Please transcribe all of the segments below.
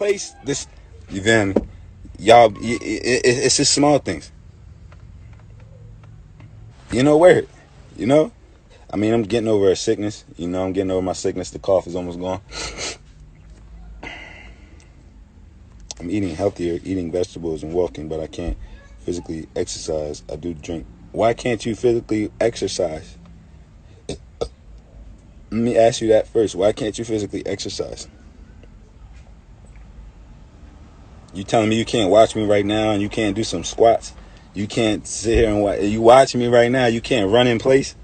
place, this, then y'all, it's just small things. You know, wear it. You know? I mean, I'm getting over a sickness. You know, I'm getting over my sickness. The cough is almost gone. I'm eating healthier, eating vegetables and walking, but I can't physically exercise. I do drink. Why can't you physically exercise? Let me ask you that first. Why can't you physically exercise? You telling me you can't watch me right now and you can't do some squats? You can't sit here and watch. You watching me right now. You can't run in place.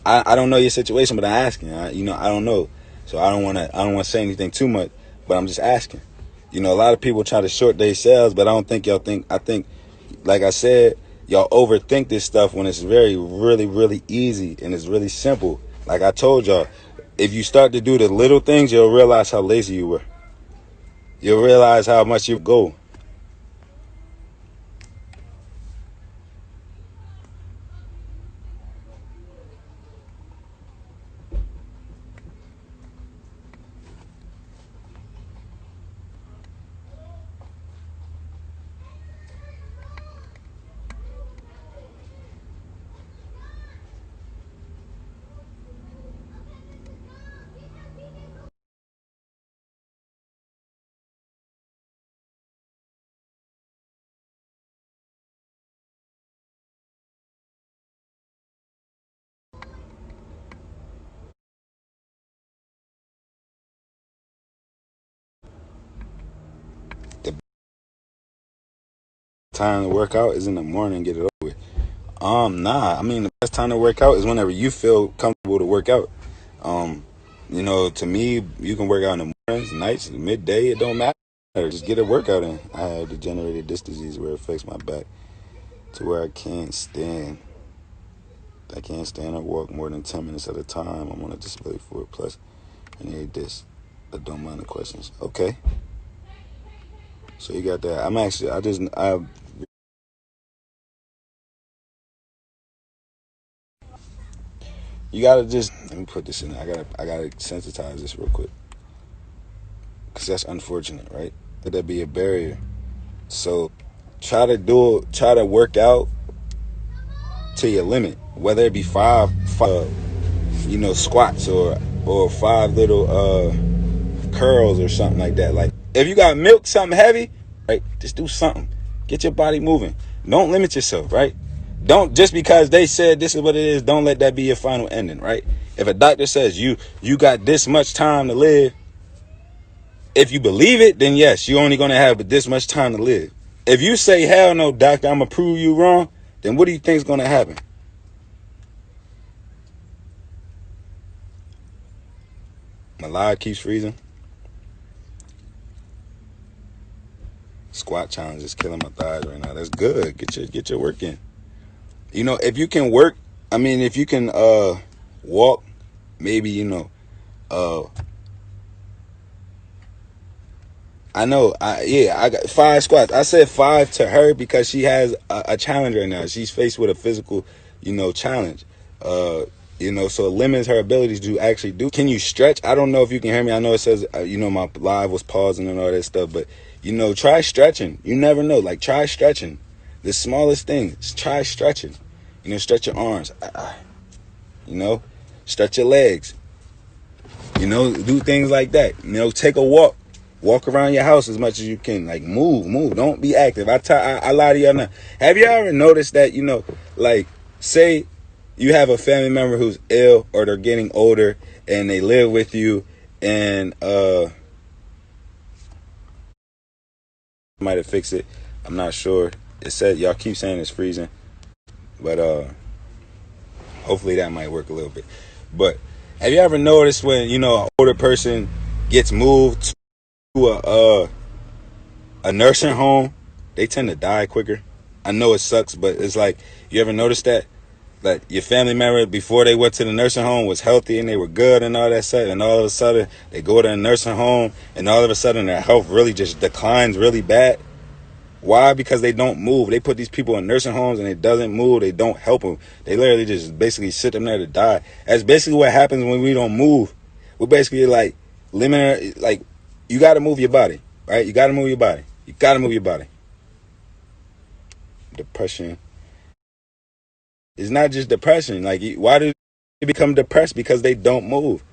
I don't know your situation, but I'm asking. I don't know, so I don't want to say anything too much. But I'm just asking. You know, a lot of people try to short their sales, but I don't think y'all think. I think, like I said, y'all overthink this stuff when it's really, really easy and it's really simple. Like I told y'all, if you start to do the little things, you'll realize how lazy you were. You'll realize how much you go. The time to work out is in the morning and get it over with. Nah. I mean, the best time to work out is whenever you feel comfortable to work out. You know, to me, you can work out in the mornings, nights, midday. It don't matter. Just get a workout in. I have degenerated disc disease where it affects my back to where I can't stand. I can't stand or walk more than 10 minutes at a time. I'm on a disability for it. Plus, I need this. I don't mind the questions. Okay. So you got that. You gotta just, let me put this in there. I gotta sensitize this real quick. Because that's unfortunate, right? Could that be a barrier? So try to work out to your limit. Whether it be five squats or five little curls or something like that. Like if you got milk, something heavy, right? Just do something. Get your body moving. Don't limit yourself, right? Don't, just because they said this is what it is, don't let that be your final ending, right? If a doctor says you got this much time to live, if you believe it, then yes, you're only going to have this much time to live. If you say, hell no, doctor, I'm going to prove you wrong, then what do you think is going to happen? My live keeps freezing. Squat challenge is killing my thighs right now. That's good. Get your work in. You know, if you can work, I mean, if you can walk, maybe, I know, I got 5 squats. I said 5 to her because she has a challenge right now. She's faced with a physical, challenge. So it limits her abilities to actually do. Can you stretch? I don't know if you can hear me. I know it says, my live was pausing and all that stuff, but, try stretching. You never know. Like, try stretching. The smallest thing, try stretching. Stretch your arms. Stretch your legs. Do things like that. Take a walk. Walk around your house as much as you can. Like, move. Don't be active. I lie to y'all now. Have you ever noticed that, like, say you have a family member who's ill or they're getting older and they live with you and might have fixed it. I'm not sure. It said, y'all keep saying it's freezing, but hopefully that might work a little bit. But have you ever noticed when an older person gets moved to a nursing home, they tend to die quicker? I know it sucks, but it's like, you ever notice that your family member before they went to the nursing home was healthy and they were good and all that stuff, and all of a sudden they go to a nursing home and all of a sudden their health really just declines really bad? Why? Because they don't move. They put these people in nursing homes and it doesn't move. They don't help them. They literally just basically sit them there to die. That's basically what happens when we don't move. We're basically like limiting, like, you got to move your body. right? You got to move your body. You got to move your body. Depression. It's not just depression. Like, why do they become depressed? Because they don't move.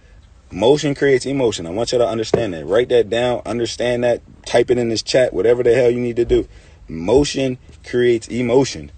Motion creates emotion. I want you to understand that. Write that down. Understand that. Type it in this chat. Whatever the hell you need to do. Motion creates emotion.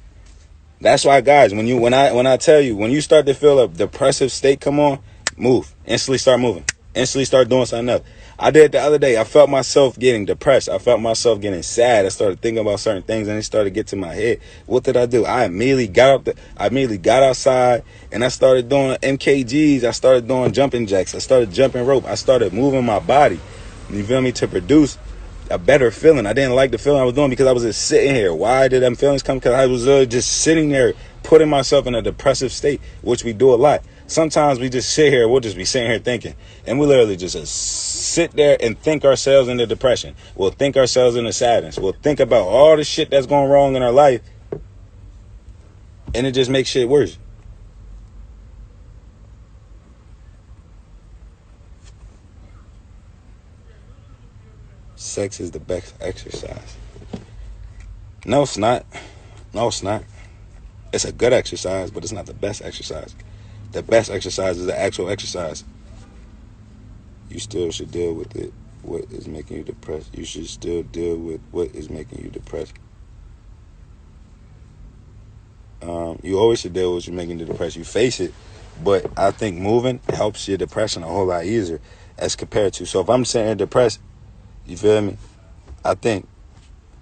That's why, guys, when I tell you, when you start to feel a depressive state come on, move. Instantly start moving. Instantly start doing something else. I did it the other day. I felt myself getting depressed. I felt myself getting sad. I started thinking about certain things, and it started to get to my head. What did I do? I immediately got outside, and I started doing MKGs. I started doing jumping jacks. I started jumping rope. I started moving my body. You feel me? To produce a better feeling. I didn't like the feeling I was doing because I was just sitting here. Why did them feelings come? Because I was just sitting there, putting myself in a depressive state, which we do a lot. Sometimes we just sit here, we'll just be sitting here thinking, and we literally just sit there and think ourselves into depression. We'll think ourselves into sadness. We'll think about all the shit that's going wrong in our life, and it just makes shit worse. Sex is the best exercise. No, it's not. No, it's not. It's a good exercise, but it's not the best exercise. The best exercise is the actual exercise. You still should deal with it. What is making you depressed? You should still deal with what is making you depressed. You always should deal with what's making you depressed. You face it, but I think moving helps your depression a whole lot easier as compared to. So if I'm sitting here depressed, you feel me? I think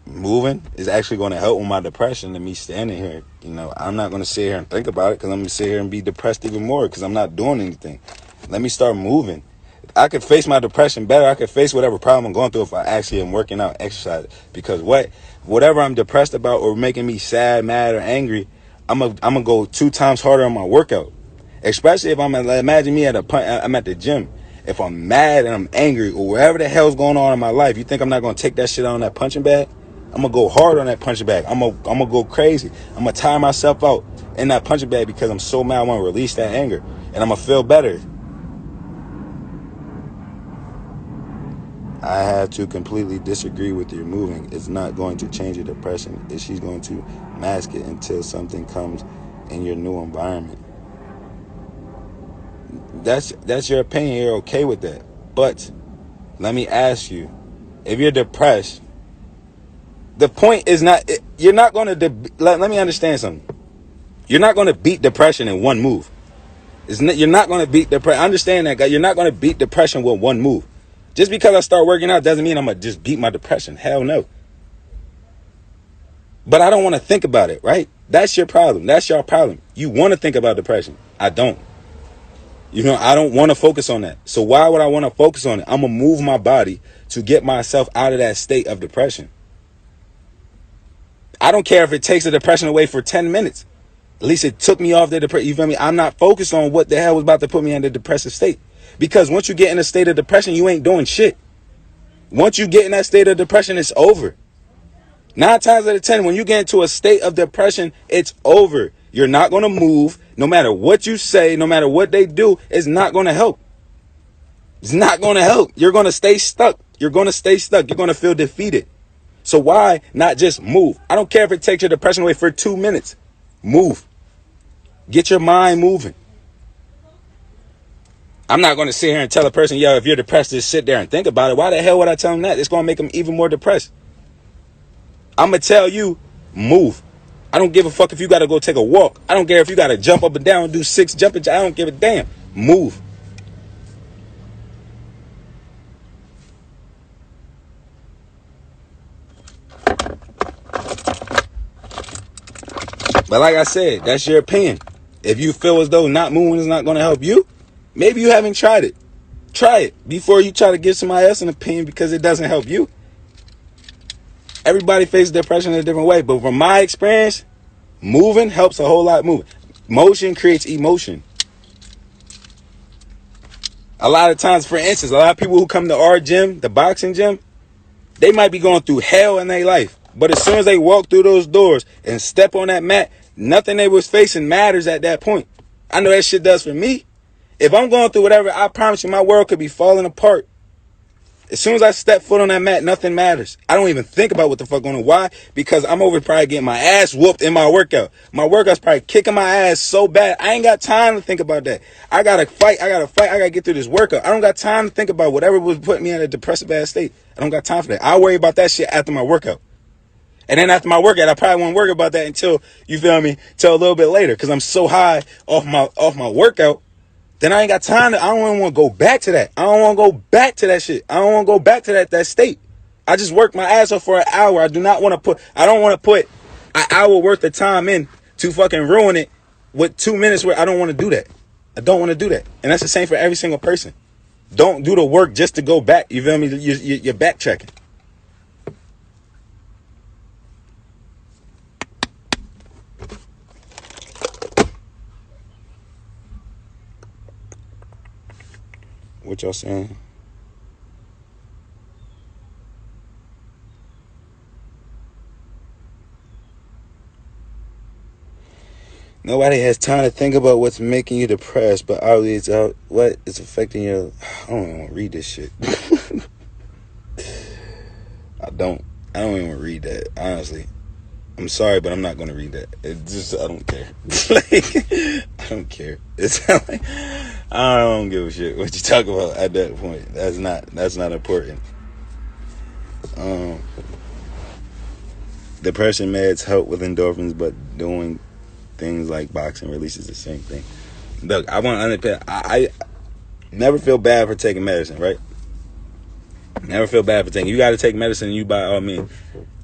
moving is actually going to help with my depression than me standing here. You know, I'm not going to sit here and think about it because I'm going to sit here and be depressed even more because I'm not doing anything. Let me start moving. I could face my depression better. I could face whatever problem I'm going through if I actually am working out, exercise. Because whatever I'm depressed about or making me sad, mad, or angry, I'm gonna go 2 times harder on my workout. Especially if imagine me I'm at the gym. If I'm mad and I'm angry or whatever the hell's going on in my life, you think I'm not going to take that shit on that punching bag? I'm going to go hard on that punching bag. I'm going to go crazy. I'm going to tire myself out in that punching bag because I'm so mad I want to release that anger. And I'm going to feel better. I have to completely disagree with your moving. It's not going to change your depression. She's going to mask it until something comes in your new environment. That's your opinion. You're okay with that. But let me ask you, if you're depressed, the point is not, you're not going to, let me understand something. You're not going to beat depression in one move. You're not going to beat depression. Understand that, guy. You're not going to beat depression with one move. Just because I start working out doesn't mean I'm going to just beat my depression. Hell no. But I don't want to think about it, right? That's your problem. That's your problem. You want to think about depression. I don't. You know, I don't want to focus on that. So why would I want to focus on it? I'm going to move my body to get myself out of that state of depression. I don't care if it takes the depression away for 10 minutes. At least it took me off the depression. You feel me? I'm not focused on what the hell was about to put me in the depressive state. Because once you get in a state of depression, you ain't doing shit. Once you get in that state of depression, it's over. 9 times out of 10, when you get into a state of depression, it's over. You're not going to move. No matter what you say, no matter what they do, it's not going to help. It's not going to help. You're going to stay stuck. You're going to stay stuck. You're going to feel defeated. So why not just move? I don't care if it takes your depression away for 2 minutes. Move. Get your mind moving. I'm not going to sit here and tell a person, yo, if you're depressed, just sit there and think about it. Why the hell would I tell them that? It's going to make them even more depressed. I'm going to tell you, move. I don't give a fuck if you got to go take a walk. I don't care if you got to jump up and down and do 6 jumping jacks. I don't give a damn. Move. But like I said, that's your opinion. If you feel as though not moving is not going to help you, maybe you haven't tried it. Try it before you try to give somebody else an opinion because it doesn't help you. Everybody faces depression in a different way. But from my experience, moving helps a whole lot. Moving. Motion creates emotion. A lot of times, for instance, a lot of people who come to our gym, the boxing gym, they might be going through hell in their life. But as soon as they walk through those doors and step on that mat, nothing they was facing matters at that point. I know that shit does for me. If I'm going through whatever, I promise you my world could be falling apart. As soon as I step foot on that mat, nothing matters. I don't even think about what the fuck going on. Why? Because I'm over probably getting my ass whooped in my workout. My workout's probably kicking my ass so bad. I ain't got time to think about that. I gotta fight. I gotta get through this workout. I don't got time to think about whatever was putting me in a depressive ass state. I don't got time for that. I'll worry about that shit after my workout. And then after my workout, I probably won't worry about that until, you feel me, till a little bit later. Because I'm so high off my workout. Then I ain't got time I don't even want to go back to that. I don't want to go back to that shit. I don't want to go back to that state. I just worked my ass off for an hour. I don't want to put an hour worth of time in to fucking ruin it with 2 minutes where I don't want to do that. I don't want to do that. And that's the same for every single person. Don't do the work just to go back. You feel me? You're backtracking. What y'all saying? Nobody has time to think about what's making you depressed, but always what is affecting your. I don't even want to read this shit. I don't even want to read that, honestly. I'm sorry, but I'm not going to read that. It just, I don't care. Like, I don't care. It's like, I don't give a shit what you talk about at that point. That's not important. Depression meds help with endorphins, but doing things like boxing releases the same thing. Look, I want to underpin. I never feel bad for taking medicine, right? Never feel bad for taking. You got to take medicine. You by all means.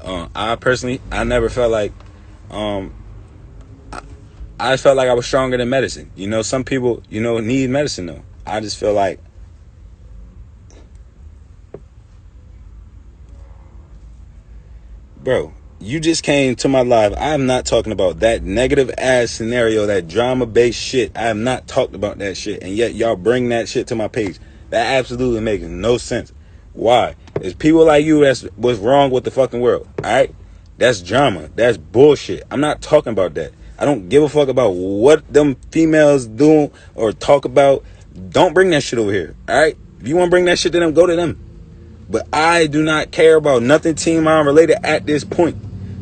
I personally, I never felt like, I felt like I was stronger than medicine. You know, some people, need medicine though. I just feel like, bro, you just came to my live. I am not talking about that negative ass scenario, that drama based shit. I have not talked about that shit, and yet y'all bring that shit to my page. That absolutely makes no sense. Why? It's people like you that's what's wrong with the fucking world. Alright? That's drama. That's bullshit. I'm not talking about that. I don't give a fuck about what them females do or talk about. Don't bring that shit over here. Alright? If you want to bring that shit to them, go to them. But I do not care about nothing Teen Mom related at this point.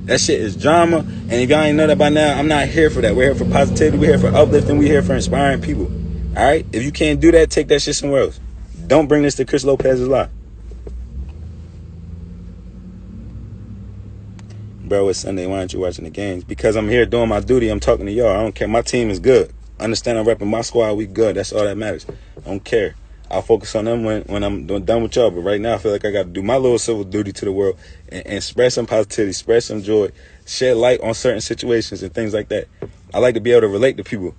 That shit is drama. And if y'all ain't know that by now, I'm not here for that. We're here for positivity. We're here for uplifting. We're here for inspiring people. Alright? If you can't do that, take that shit somewhere else. Don't bring this to Chris Lopez's life. Bro, it's Sunday. Why aren't you watching the games? Because I'm here doing my duty. I'm talking to y'all. I don't care. My team is good. Understand I'm repping my squad. We good. That's all that matters. I don't care. I'll focus on them when I'm done with y'all. But right now, I feel like I got to do my little civil duty to the world and spread some positivity, spread some joy, shed light on certain situations and things like that. I like to be able to relate to people.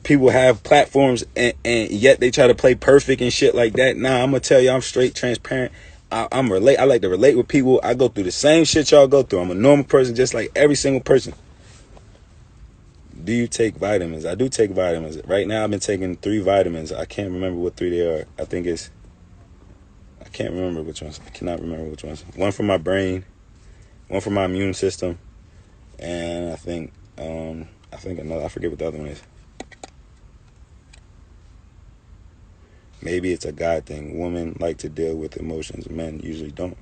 People have platforms and yet they try to play perfect and shit like that. Nah, I'm going to tell you, I'm straight, transparent. I like to relate with people. I go through the same shit y'all go through. I'm a normal person just like every single person. Do you take vitamins? I do take vitamins. Right now I've been taking 3 vitamins. I can't remember what 3 they are. I can't remember which ones. I cannot remember which ones. One for my brain, one for my immune system, and I think another. I forget what the other one is. Maybe it's a God thing. Women like to deal with emotions. Men usually don't.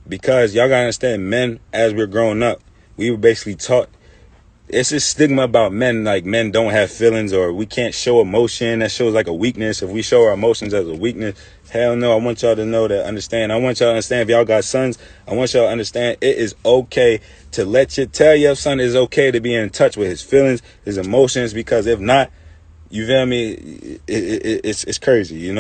Because y'all gotta understand, men, as we're growing up, we were basically taught, it's this stigma about men, like men don't have feelings or we can't show emotion. That shows like a weakness. If we show our emotions as a weakness, hell no. I want y'all to know that, understand. I want y'all to understand, if y'all got sons, I want y'all to understand it is okay to tell your son it's okay to be in touch with his feelings, his emotions, because if not, you feel me? It's crazy,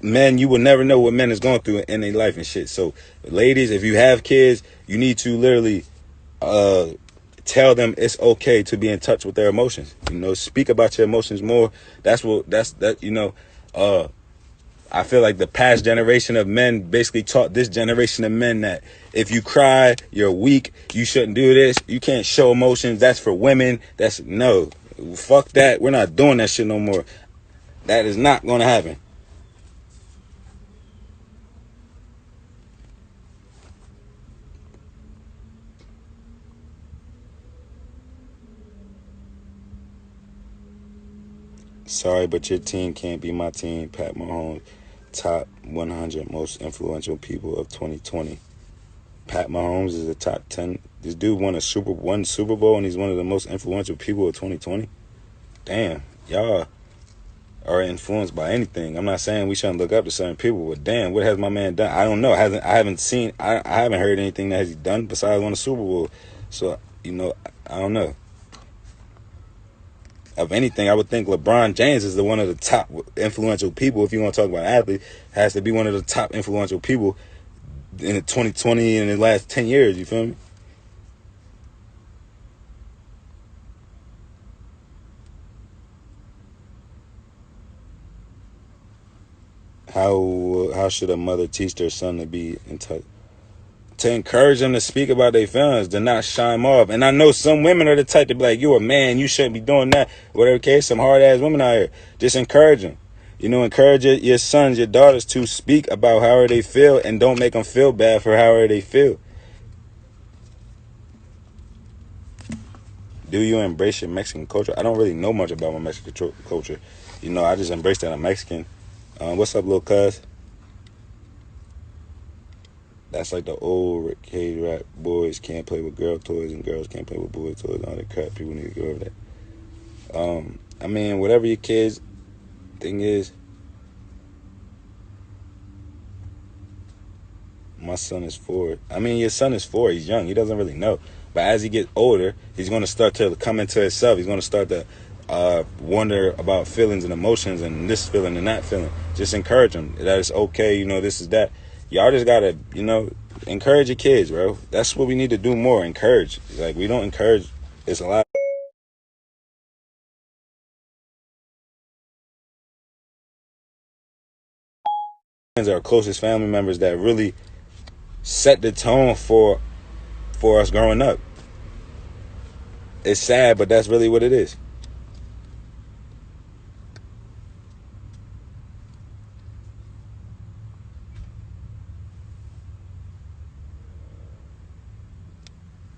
men, you will never know what men is going through in their life and shit. So, ladies, if you have kids, you need to literally tell them it's okay to be in touch with their emotions. Speak about your emotions more. I feel like the past generation of men basically taught this generation of men that if you cry, you're weak. You shouldn't do this. You can't show emotions. That's for women. No. Fuck that. We're not doing that shit no more. That is not going to happen. Sorry, but your team can't be my team. Pat Mahomes. top 100 most influential people of 2020. Pat Mahomes is the top 10. This dude won Super Bowl, and he's one of the most influential people of 2020. Damn, y'all are influenced by anything. I'm not saying we shouldn't look up to certain people, but damn, what has my man done? I don't know. I haven't heard anything that he's done besides won a Super Bowl. So, I don't know. Of anything, I would think LeBron James is one of the top influential people. If you want to talk about an athlete, has to be one of the top influential people in the 2020 and the last 10 years. You feel me? How should a mother teach their son to be in touch? To encourage them to speak about their feelings, to not shy them off. And I know some women are the type to be like, you're a man, you shouldn't be doing that. Whatever case, some hard-ass women out here. Just encourage them. Encourage your sons, your daughters to speak about however they feel, and don't make them feel bad for however they feel. Do you embrace your Mexican culture? I don't really know much about my Mexican culture. I just embrace that I'm Mexican. What's up, little cuz? That's like the old K-rap. Boys can't play with girl toys and girls can't play with boy toys. All that crap. People need to go over that. Whatever your kids thing is, my son is 4. Your son is 4. He's young. He doesn't really know. But as he gets older, he's going to start to come into himself. He's going to start to wonder about feelings and emotions and this feeling and that feeling. Just encourage him that it's okay. This is that. Y'all just got to, encourage your kids, bro. That's what we need to do more. Encourage. Like, we don't encourage. It's a lot. Our closest family members that really set the tone for us growing up. It's sad, but that's really what it is.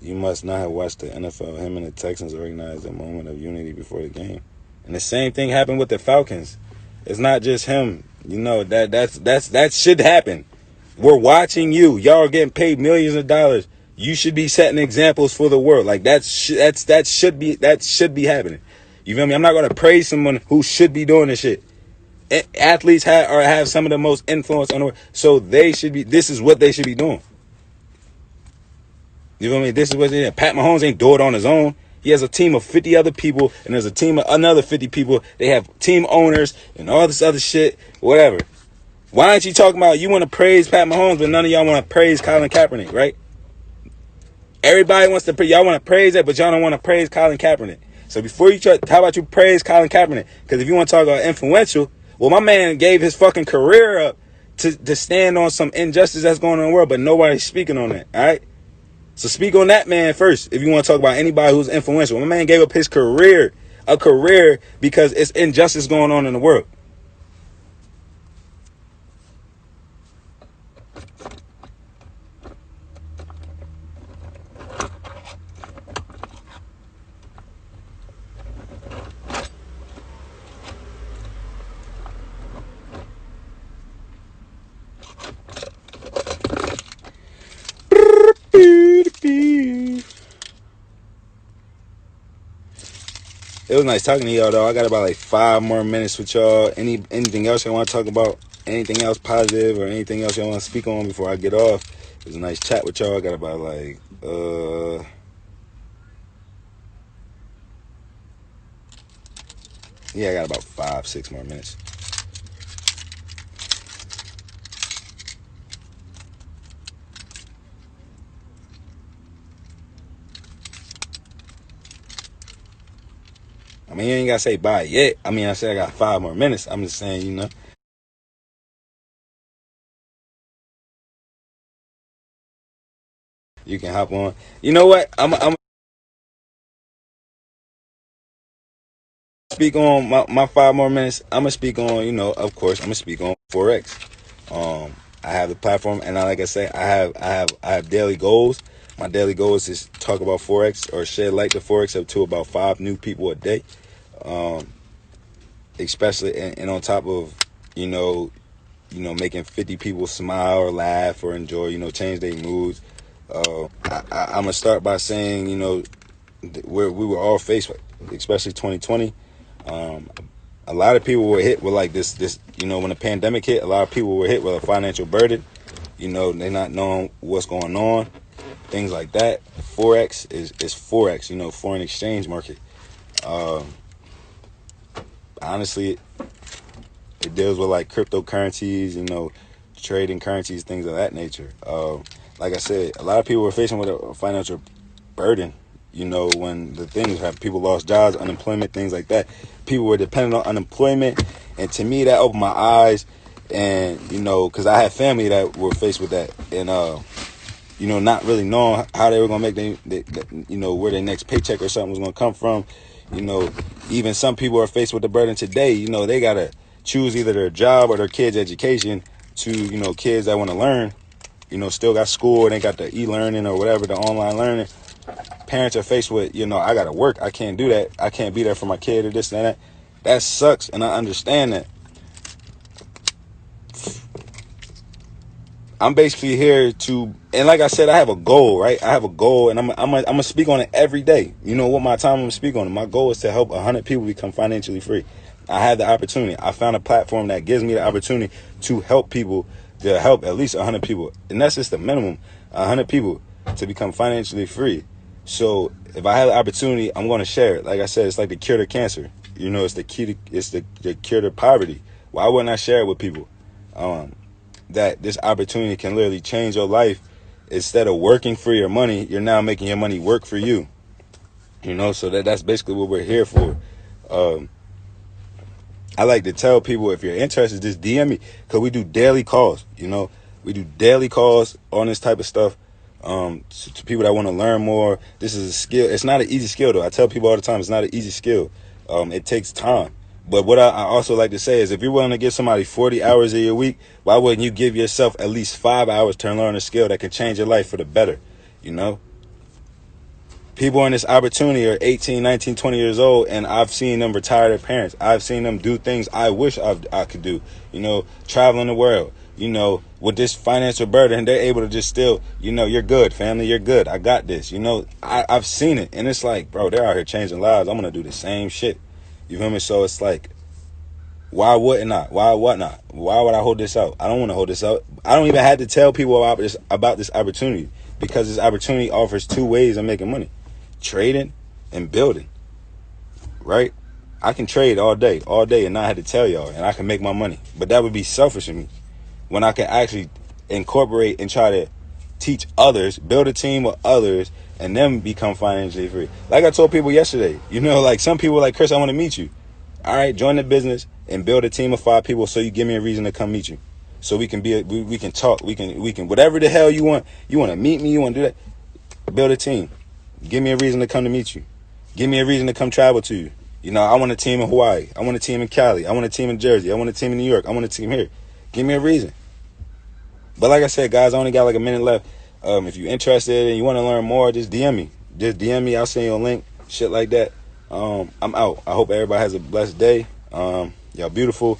You must not have watched the NFL. Him and the Texans organized a moment of unity before the game. And the same thing happened with the Falcons. It's not just him. That should happen. We're watching you. Y'all are getting paid millions of dollars. You should be setting examples for the world. Like that should be happening. You feel me? I'm not gonna praise someone who should be doing this shit. Athletes have some of the most influence on the world, so they should be. This is what they should be doing. You feel me? This is what they. Pat Mahomes ain't do it on his own. He has a team of 50 other people, and there's a team of another 50 people. They have team owners and all this other shit. Whatever. Why aren't you talking about you want to praise Pat Mahomes, but none of y'all want to praise Colin Kaepernick, right? Everybody wants to y'all want to praise that, but y'all don't want to praise Colin Kaepernick. So before you try, how about you praise Colin Kaepernick? Because if you want to talk about influential, well, my man gave his fucking career up to stand on some injustice that's going on in the world, but nobody's speaking on that, all right? So speak on that man first if you want to talk about anybody who's influential. My man gave up his career, because it's injustice going on in the world. It was nice talking to y'all, though. I got about like 5 more minutes with y'all. Anything else y'all want to talk about? Anything else positive or anything else y'all want to speak on before I get off? It was a nice chat with y'all. I got about like I got about 5-6 more minutes. You ain't got to say bye yet. I said I got 5 more minutes. I'm just saying, you can hop on. You know what? I'm speak on my 5 more minutes. I'm gonna speak on, of course, I'm gonna speak on Forex. I have the platform, and like I say, I have daily goals. My daily goal is to talk about Forex or shed light to Forex up to about 5 new people a day. Especially and on top of, making 50 people smile or laugh or enjoy, change their moods. I'm gonna start by saying, we were all faced with, especially 2020. A lot of people were hit with like this, when the pandemic hit, a lot of people were hit with a financial burden. They're not knowing what's going on, things like that. Forex is Forex, foreign exchange market. Honestly, it deals with like cryptocurrencies, trading currencies, things of that nature. Like I said, a lot of people were facing with a financial burden. When the things have people lost jobs, unemployment, things like that. People were dependent on unemployment, and to me, that opened my eyes. And because I had family that were faced with that, and not really knowing how they were gonna make where their next paycheck or something was gonna come from. Even some people are faced with the burden today. They gotta choose either their job or their kids' education. To kids that want to learn, still got school and they got the e-learning or whatever, the online learning. Parents are faced with, I gotta work. I can't do that. I can't be there for my kid or this and that. That sucks, and I understand that. I'm basically here to, and like I said, I have a goal, right? I have a goal, and I'm gonna speak on it every day. What my time I'm gonna speak on it. My goal is to help 100 people become financially free. I had the opportunity. I found a platform that gives me the opportunity to help people, to help at least 100 people, and that's just the minimum, 100 people to become financially free. So if I have the opportunity, I'm going to share it. Like I said, it's like the cure to cancer. It's the key to, it's the cure to poverty. Why wouldn't I share it with people? That this opportunity can literally change your life. Instead of working for your money, you're now making your money work for you. So that's basically what we're here for. I like to tell people, if you're interested, just DM me, because we do daily calls. We do daily calls on this type of stuff. To people that want to learn more. This is a skill. It's not an easy skill, though. I tell people all the time, it's not an easy skill. It takes time. But what I also like to say is, if you're willing to give somebody 40 hours of your week, why wouldn't you give yourself at least 5 hours to learn a skill that can change your life for the better? People in this opportunity are 18, 19, 20 years old, and I've seen them retire their parents. I've seen them do things I wish I could do. Traveling the world. With this financial burden, they're able to just still, you're good, family, you're good. I got this. I've seen it, and it's like, bro, they're out here changing lives. I'm gonna do the same shit. You feel me? So it's like, why wouldn't I? Why not? Why would I hold this out? I don't want to hold this out. I don't even have to tell people about this opportunity, because this opportunity offers two ways of making money: trading and building. Right? I can trade all day, and not have to tell y'all, and I can make my money. But that would be selfish of me, when I can actually incorporate and try to teach others, build a team with others, and then become financially free. Like I told people yesterday, like some people like, Chris, I want to meet you. All right, join the business and build a team of 5 people, so you give me a reason to come meet you. So we can we can talk, we can whatever the hell you want to meet me, you want to do that, build a team. Give me a reason to come to meet you. Give me a reason to come travel to you. I want a team in Hawaii. I want a team in Cali. I want a team in Jersey. I want a team in New York. I want a team here. Give me a reason. But like I said, guys, I only got like a minute left. If you're interested and you want to learn more, just DM me. I'll send you a link, shit like that. I'm out. I hope everybody has a blessed day. Y'all beautiful.